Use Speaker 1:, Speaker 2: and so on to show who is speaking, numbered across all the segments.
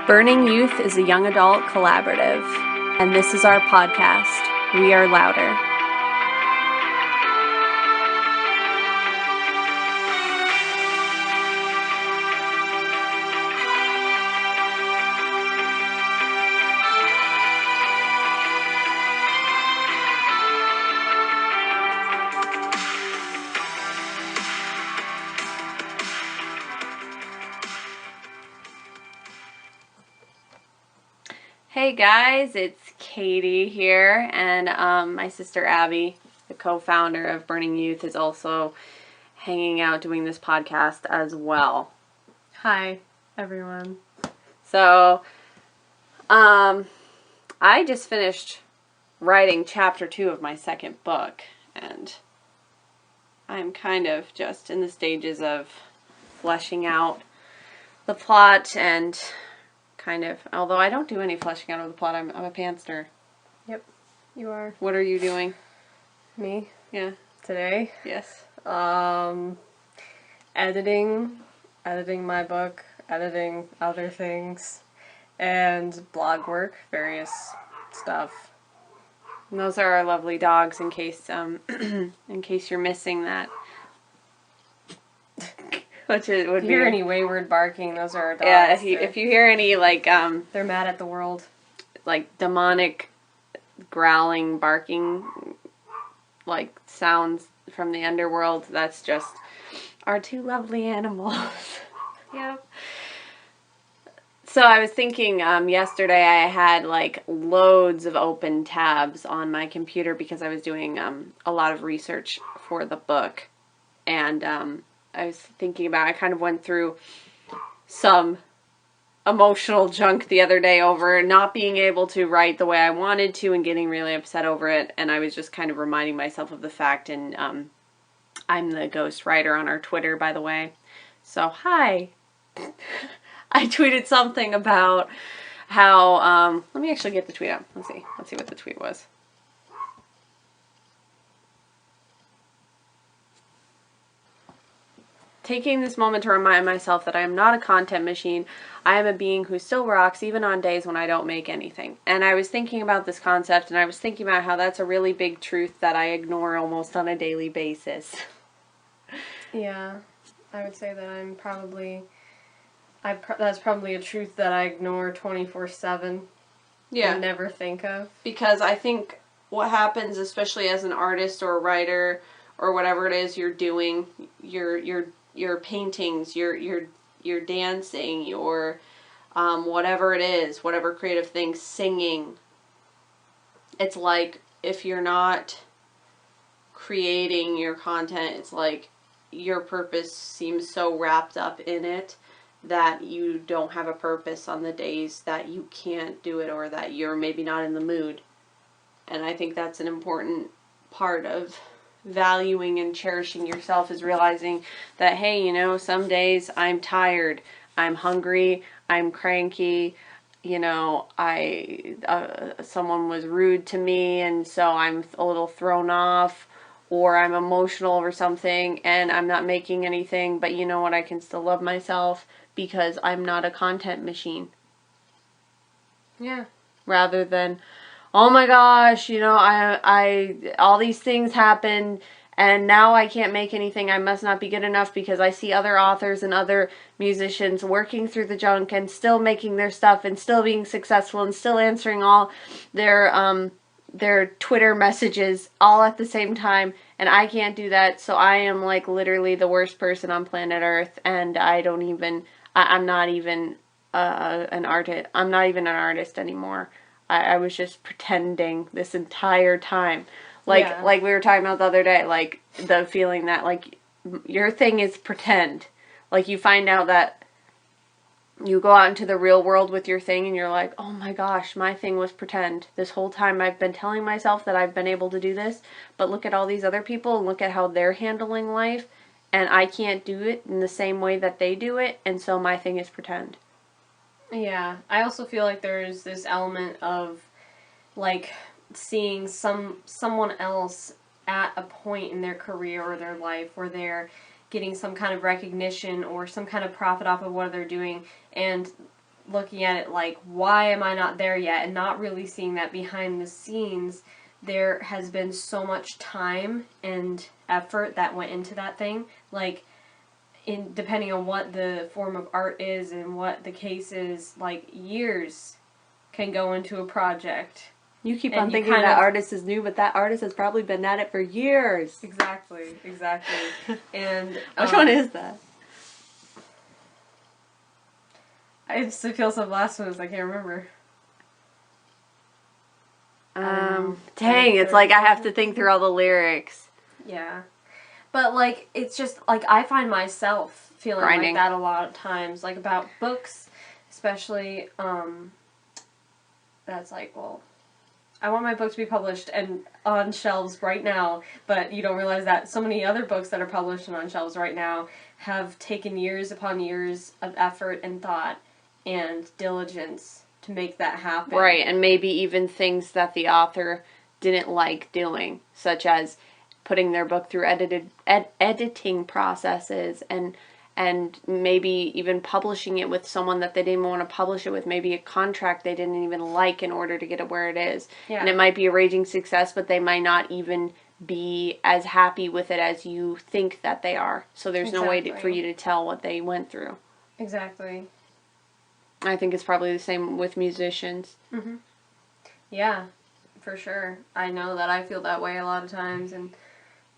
Speaker 1: Burning Youth is a young adult collaborative, and this is our podcast, We Are Louder. Hey guys, it's Katie here, and my sister Abby, the co-founder of Burning Youth, is also hanging out doing this podcast as well.
Speaker 2: Hi, everyone.
Speaker 1: So, I just finished writing chapter 2 of my second book, and I'm kind of just in the stages of fleshing out the plot and kind of, although I don't do any fleshing out of the plot, I'm a pantser.
Speaker 2: Yep, you are.
Speaker 1: What are you doing?
Speaker 2: Me?
Speaker 1: Yeah.
Speaker 2: Today?
Speaker 1: Yes.
Speaker 2: Editing my book, editing other things, and blog work, various stuff.
Speaker 1: And those are our lovely dogs, in case in case you're missing that. Which would
Speaker 2: If you hear any wayward barking, those are our dogs.
Speaker 1: Yeah, if you hear any
Speaker 2: they're mad at the world.
Speaker 1: Like demonic growling, barking, like sounds from the underworld, that's just our two lovely animals.
Speaker 2: Yep.
Speaker 1: So I was thinking yesterday I had like loads of open tabs on my computer because I was doing a lot of research for the book, and I was thinking about, I kind of went through some emotional junk the other day over not being able to write the way I wanted to and getting really upset over it, and I was just kind of reminding myself of the fact, and I'm the ghost writer on our Twitter, by the way. So, hi. I tweeted something about how, let me actually get the tweet up. Let's see what the tweet was. Taking this moment to remind myself that I am not a content machine. I am a being who still rocks even on days when I don't make anything. And I was thinking about this concept, and I was thinking about how that's a really big truth that I ignore almost on a daily basis.
Speaker 2: Yeah, I would say that that's probably a truth that I ignore 24/7.
Speaker 1: Yeah.
Speaker 2: And never think of.
Speaker 1: Because I think what happens, especially as an artist or a writer or whatever it is you're doing, your paintings, your dancing, your whatever it is, whatever creative thing, singing. It's like if you're not creating your content, it's like your purpose seems so wrapped up in it that you don't have a purpose on the days that you can't do it or that you're maybe not in the mood. And I think that's an important part of valuing and cherishing yourself, is realizing that, hey, you know, some days I'm tired, I'm hungry, I'm cranky, you know, someone was rude to me and so I'm a little thrown off, or I'm emotional over something and I'm not making anything, but you know what, I can still love myself because I'm not a content machine.
Speaker 2: Yeah.
Speaker 1: Rather than, oh my gosh, you know, I all these things happen and now I can't make anything. I must not be good enough because I see other authors and other musicians working through the junk and still making their stuff and still being successful and still answering all their Twitter messages all at the same time, and I can't do that. So I am like literally the worst person on planet Earth, and I'm not even an artist. I'm not even an artist anymore. I was just pretending this entire time. Like we were talking about the other day, like the feeling that like your thing is pretend. Like you find out that you go out into the real world with your thing and you're like, oh my gosh, my thing was pretend. This whole time I've been telling myself that I've been able to do this, but look at all these other people and look at how they're handling life, and I can't do it in the same way that they do it, and so my thing is pretend.
Speaker 2: Yeah, I also feel like there's this element of, like, seeing someone else at a point in their career or their life where they're getting some kind of recognition or some kind of profit off of what they're doing, and looking at it like, why am I not there yet? And not really seeing that behind the scenes, there has been so much time and effort that went into that thing. Like, depending on what the form of art is and what the case is, like, years can go into a project.
Speaker 1: You keep
Speaker 2: And
Speaker 1: on
Speaker 2: you
Speaker 1: thinking
Speaker 2: kind
Speaker 1: that
Speaker 2: of-
Speaker 1: artist is new, but that artist has probably been at it for years.
Speaker 2: Exactly. And
Speaker 1: Which one is that?
Speaker 2: I just feel so blasphemous, I can't remember.
Speaker 1: Dang, it's like I have to think through all the lyrics.
Speaker 2: Yeah. But, like, it's just, like, I find myself feeling
Speaker 1: Grinding.
Speaker 2: like that a lot of times. Like, about books, especially, that's like, well, I want my book to be published and on shelves right now, but you don't realize that so many other books that are published and on shelves right now have taken years upon years of effort and thought and diligence to make that happen.
Speaker 1: Right, and maybe even things that the author didn't like doing, such as putting their book through editing processes and maybe even publishing it with someone that they didn't want to publish it with, maybe a contract they didn't even like in order to get it where it is.
Speaker 2: Yeah.
Speaker 1: And it might be a raging success, but they might not even be as happy with it as you think that they are. So there's no way for you to tell what they went through.
Speaker 2: Exactly.
Speaker 1: I think it's probably the same with musicians.
Speaker 2: Mm-hmm. Yeah, for sure. I know that I feel that way a lot of times, and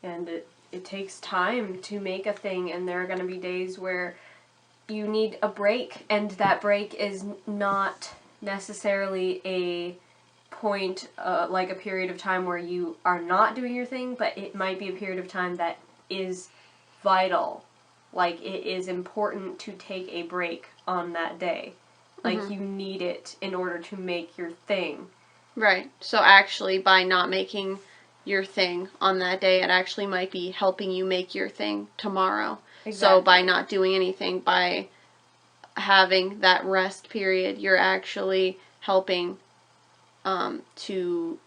Speaker 2: it takes time to make a thing, and there are going to be days where you need a break, and that break is not necessarily a point, like a period of time where you are not doing your thing, but it might be a period of time that is vital. Like, it is important to take a break on that day. Like, you need it in order to make your thing.
Speaker 1: Right. So actually, by not making your thing on that day, it actually might be helping you make your thing tomorrow.
Speaker 2: Exactly.
Speaker 1: So by not doing anything, by having that rest period, you're actually helping to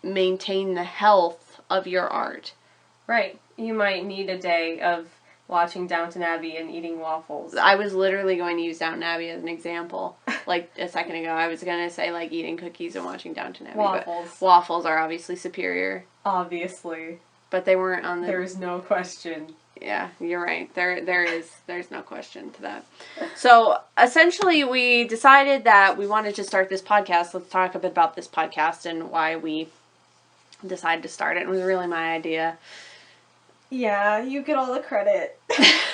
Speaker 1: maintain the health of your art.
Speaker 2: Right. You might need a day of watching Downton Abbey and eating waffles.
Speaker 1: I was literally going to use Downton Abbey as an example. Like a second ago, I was going to say like eating cookies and watching Downton Abbey.
Speaker 2: Waffles.
Speaker 1: But waffles are obviously superior.
Speaker 2: Obviously.
Speaker 1: But they weren't on the...
Speaker 2: There is no question.
Speaker 1: Yeah, you're right. There's no question to that. So essentially we decided that we wanted to start this podcast. Let's talk a bit about this podcast and why we decided to start it. It was really my idea.
Speaker 2: Yeah, you get all the credit.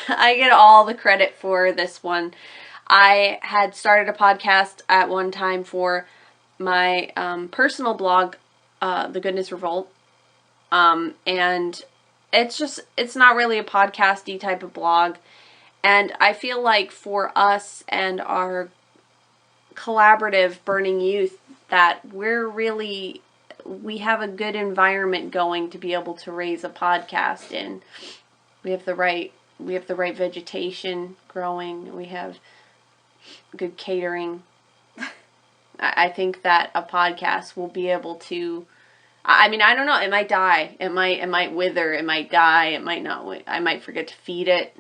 Speaker 1: I get all the credit for this one. I had started a podcast at one time for my personal blog, The Goodness Revolt. And it's not really a podcasty type of blog. And I feel like for us and our collaborative Burning Youth that we have a good environment going to be able to raise a podcast in. We have the right vegetation growing. We have good catering. I think that a podcast will be able to, I mean, I don't know, it might die. It might wither, it might die, it might not, I might forget to feed it.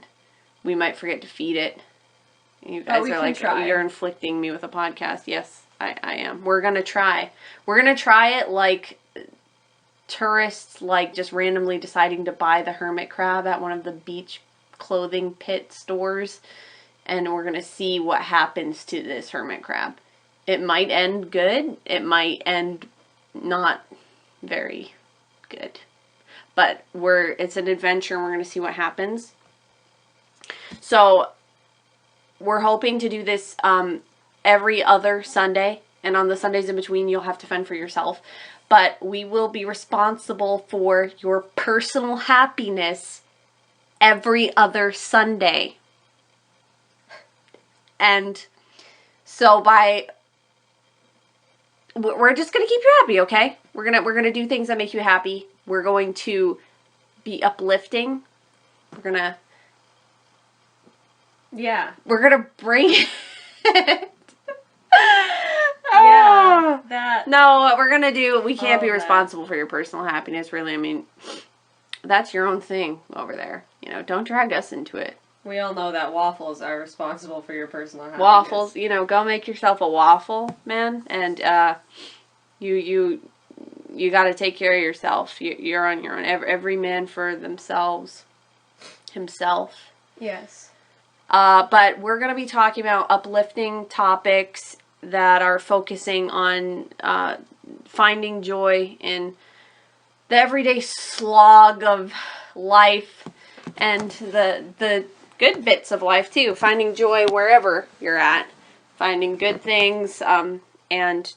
Speaker 1: We might forget to feed it. You guys are like,
Speaker 2: try.
Speaker 1: You're inflicting me with a podcast. Yes, I am. We're gonna try. We're gonna try it like tourists, like just randomly deciding to buy the hermit crab at one of the beach clothing pit stores, and we're gonna see what happens to this hermit crab. It might end good. It might end not very good. But it's an adventure, and we're gonna see what happens. So we're hoping to do this every other Sunday, and on the Sundays in between you'll have to fend for yourself. But we will be responsible for your personal happiness every other Sunday. And so we're just going to keep you happy, okay? We're going to do things that make you happy. We're going to be uplifting. We're going to bring it.
Speaker 2: Yeah, that.
Speaker 1: No, what we're gonna do, we can't be
Speaker 2: that.
Speaker 1: responsible for your personal happiness, really. I mean, that's your own thing over there. You know, don't drag us into it.
Speaker 2: We all know that waffles are responsible for your personal happiness.
Speaker 1: Waffles, go make yourself a waffle, man, and you got to take care of yourself. You're on your own. Every man for himself.
Speaker 2: Yes.
Speaker 1: But we're going to be talking about uplifting topics that are focusing on finding joy in the everyday slog of life and the good bits of life too. Finding joy wherever you're at. Finding good things and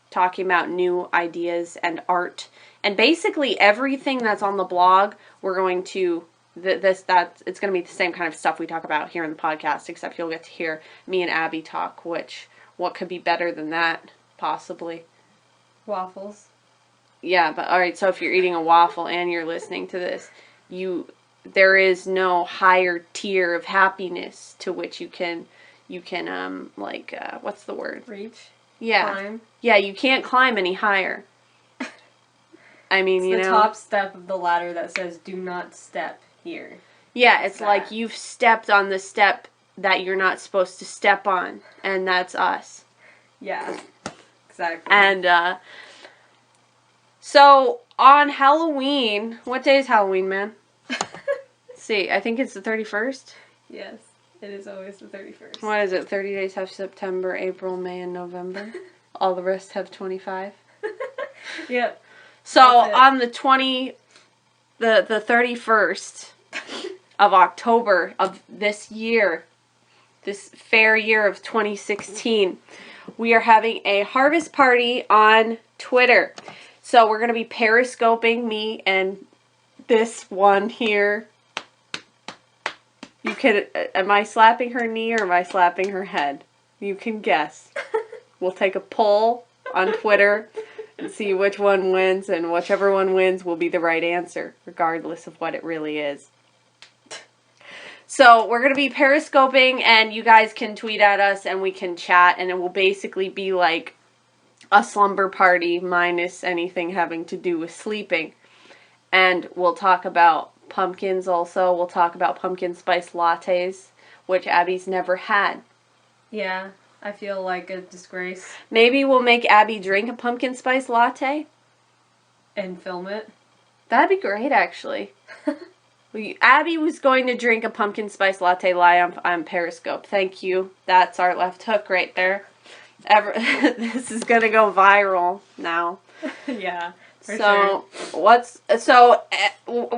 Speaker 1: talking about new ideas and art. And basically everything that's on the blog, we're going to... it's going to be the same kind of stuff we talk about here in the podcast, except you'll get to hear me and Abby talk, what could be better than that, possibly?
Speaker 2: Waffles.
Speaker 1: Yeah, but alright, so if you're eating a waffle and you're listening to this, there is no higher tier of happiness to which you can what's the word?
Speaker 2: Reach?
Speaker 1: Yeah.
Speaker 2: Climb?
Speaker 1: Yeah, you can't climb any higher. I mean,
Speaker 2: it's the top step of the ladder that says, do not step here.
Speaker 1: Yeah, it's like you've stepped on the step that you're not supposed to step on, and that's us.
Speaker 2: Yeah, exactly.
Speaker 1: And, so, on Halloween, what day is Halloween, man? Let's see, I think it's the 31st?
Speaker 2: Yes, it is always the 31st.
Speaker 1: What is it, 30 days have September, April, May, and November? All the rest have 25?
Speaker 2: Yep.
Speaker 1: So, on the 31st of October of this year, this fair year of 2016, we are having a harvest party on Twitter. So we're going to be periscoping me and this one here. Am I slapping her knee or am I slapping her head? You can guess. We'll take a poll on Twitter and see which one wins, and whichever one wins will be the right answer, regardless of what it really is. So we're going to be periscoping, and you guys can tweet at us, and we can chat, and it will basically be like a slumber party minus anything having to do with sleeping. And we'll talk about pumpkins also. We'll talk about pumpkin spice lattes, which Abby's never had.
Speaker 2: Yeah, I feel like a disgrace.
Speaker 1: Maybe we'll make Abby drink a pumpkin spice latte.
Speaker 2: And film it.
Speaker 1: That'd be great, actually. Abby was going to drink a pumpkin spice latte live on Periscope. Thank you. That's our left hook right there. This is gonna go viral now.
Speaker 2: Yeah, for sure.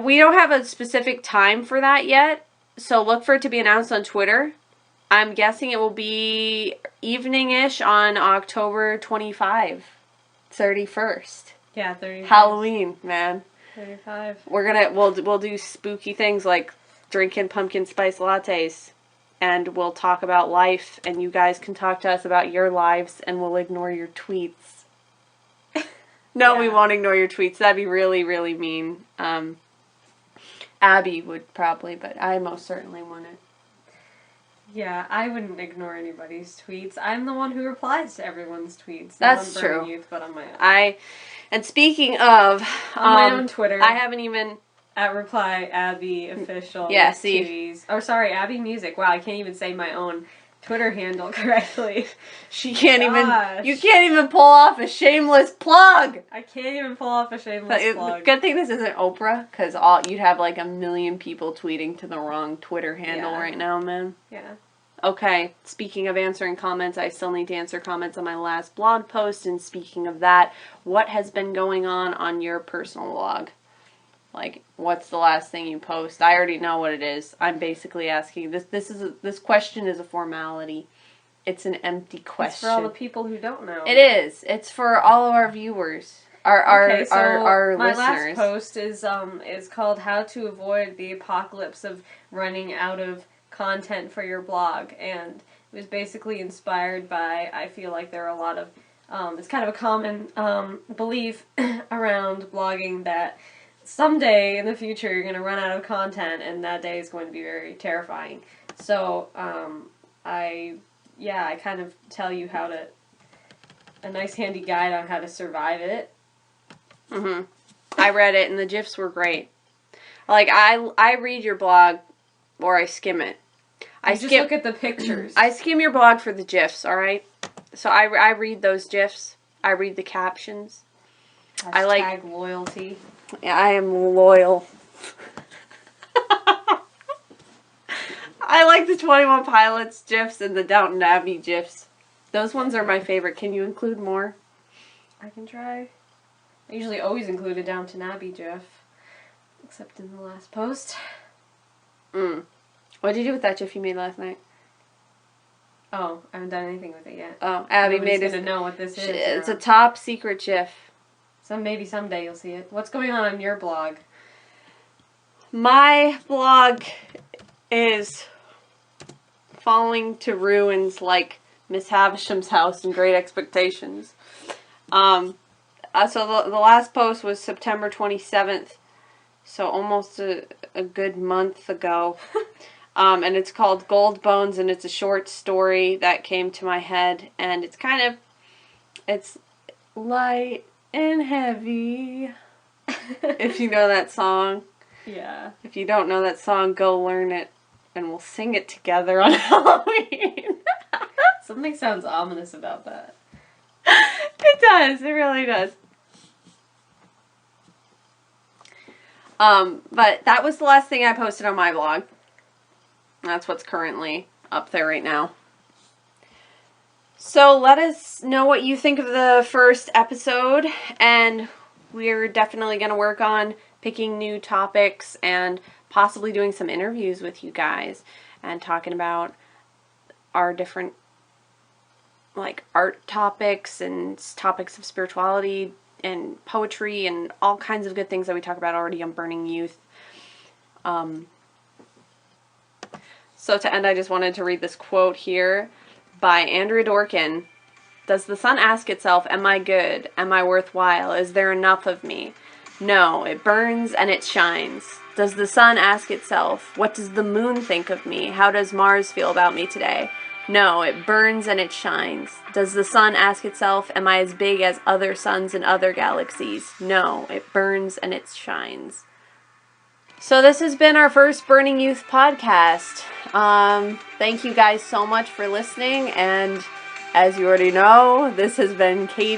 Speaker 1: We don't have a specific time for that yet. So look for it to be announced on Twitter. I'm guessing it will be evening-ish on October 31st.
Speaker 2: Yeah, 35.
Speaker 1: Halloween, man.
Speaker 2: 35.
Speaker 1: We'll do spooky things like drinking pumpkin spice lattes. And we'll talk about life, and you guys can talk to us about your lives, and we'll ignore your tweets. No, yeah. We won't ignore your tweets. That'd be really, really mean. Abby would probably, but I most certainly wouldn't.
Speaker 2: Yeah, I wouldn't ignore anybody's tweets. I'm the one who replies to everyone's tweets.
Speaker 1: That's true.
Speaker 2: Youth, but on my own.
Speaker 1: And speaking of...
Speaker 2: on my own Twitter.
Speaker 1: I haven't even...
Speaker 2: At Reply Abby Official.
Speaker 1: Yeah, see.
Speaker 2: Oh, sorry, Abby Music. Wow, I can't even say my own Twitter handle correctly.
Speaker 1: She can't even... You can't even pull off a shameless plug!
Speaker 2: I can't even pull off a shameless plug.
Speaker 1: Good thing this isn't Oprah, because you'd have like 1 million people tweeting to the wrong Twitter handle right now, man.
Speaker 2: Yeah.
Speaker 1: Okay, speaking of answering comments, I still need to answer comments on my last blog post, and speaking of that, what has been going on your personal blog? Like, what's the last thing you post? I already know what it is. I'm basically asking, this question is a formality. It's an empty question.
Speaker 2: It's for all the people who don't know.
Speaker 1: It is. It's for all of our viewers. Our listeners.
Speaker 2: My last post is called How to Avoid the Apocalypse of Running Out of Content for Your Blog, and it was basically inspired by, I feel like there are a lot of, it's kind of a common belief around blogging that someday in the future you're going to run out of content, and that day is going to be very terrifying. So, I kind of tell you a nice handy guide on how to survive it.
Speaker 1: I read it, and the GIFs were great. Like, I read your blog or I skim it.
Speaker 2: I just look at the pictures.
Speaker 1: I skim your blog for the GIFs, alright? So I read those GIFs. I read the captions. I like
Speaker 2: loyalty.
Speaker 1: Yeah, I am loyal. I like the 21 Pilots GIFs and the Downton Abbey GIFs. Those ones are my favorite. Can you include more?
Speaker 2: I can try. I usually always include a Downton Abbey GIF. Except in the last post.
Speaker 1: What did you do with that GIF you made last night?
Speaker 2: Oh, I haven't done anything with it yet.
Speaker 1: Oh, Abby
Speaker 2: Nobody's
Speaker 1: made it.
Speaker 2: Gonna know what this is.
Speaker 1: It's a top secret GIF.
Speaker 2: Maybe someday you'll see it. What's going on your blog?
Speaker 1: My blog is falling to ruins like Miss Havisham's house in Great Expectations. So the last post was September 27th, so almost a good month ago. And it's called Gold Bones, and it's a short story that came to my head, and it's light and heavy. If you know that song.
Speaker 2: Yeah.
Speaker 1: If you don't know that song, go learn it, and we'll sing it together on Halloween.
Speaker 2: Something sounds ominous about that.
Speaker 1: It does. It really does. But that was the last thing I posted on my blog. That's what's currently up there right now. So let us know what you think of the first episode, and we're definitely going to work on picking new topics and possibly doing some interviews with you guys and talking about our different like art topics and topics of spirituality and poetry and all kinds of good things that we talk about already on Burning Youth. So to end, I just wanted to read this quote here by Andrea Dworkin. Does the sun ask itself, am I good? Am I worthwhile? Is there enough of me? No, it burns and it shines. Does the sun ask itself, what does the moon think of me? How does Mars feel about me today? No, it burns and it shines. Does the sun ask itself, am I as big as other suns in other galaxies? No, it burns and it shines. So this has been our first Burning Youth podcast. Thank you guys so much for listening, and as you already know, this has been Katie.